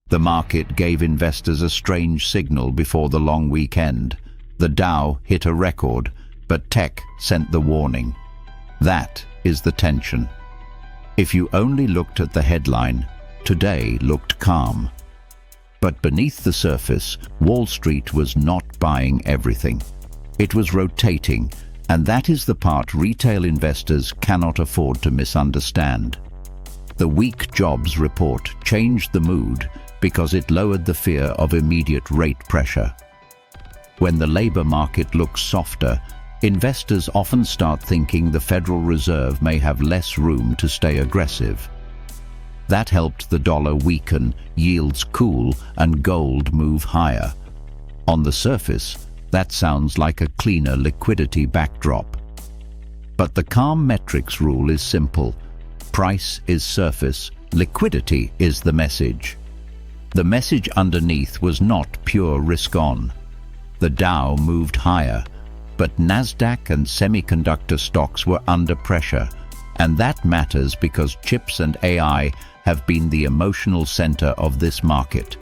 The market gave investors a strange signal before the long weekend. The Dow hit a record, but tech sent the warning. That is the tension. If you only looked at the headline, today looked calm. But beneath the surface, Wall Street was not buying everything. It was rotating, and that is the part retail investors cannot afford to misunderstand. The weak jobs report changed the mood because it lowered the fear of immediate rate pressure. When the labor market looks softer, investors often start thinking the Federal Reserve may have less room to stay aggressive. That helped the dollar weaken, yields cool, and gold move higher. On the surface, that sounds like a cleaner liquidity backdrop. But the calm metrics rule is simple. Price is surface, liquidity is the message. The message underneath was not pure risk-on. The Dow moved higher, but Nasdaq and semiconductor stocks were under pressure, and that matters because chips and AI have been the emotional center of this market.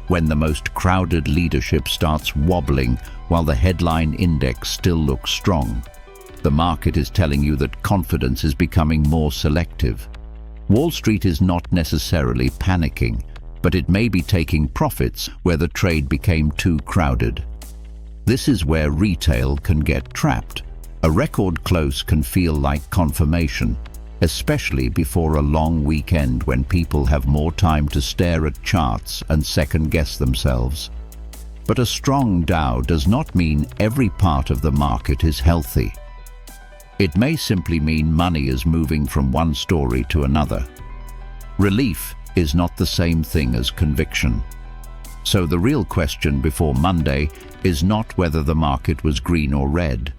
When the most crowded leadership starts wobbling while the headline index still looks strong, the market is telling you that confidence is becoming more selective. Wall Street is not necessarily panicking, but it may be taking profits where the trade became too crowded. This is where retail can get trapped. A record close can feel like confirmation, especially before a long weekend when people have more time to stare at charts and second-guess themselves. But a strong Dow does not mean every part of the market is healthy. It may simply mean money is moving from one story to another. Relief is not the same thing as conviction. So the real question before Monday is not whether the market was green or red.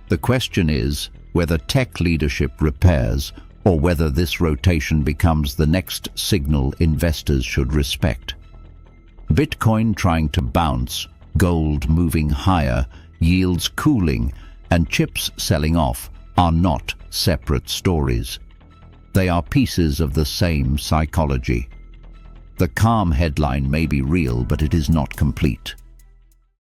The question is whether tech leadership repairs or whether this rotation becomes the next signal investors should respect. Bitcoin trying to bounce, gold moving higher, yields cooling, and chips selling off are not separate stories. They are pieces of the same psychology. The calm headline may be real, but it is not complete.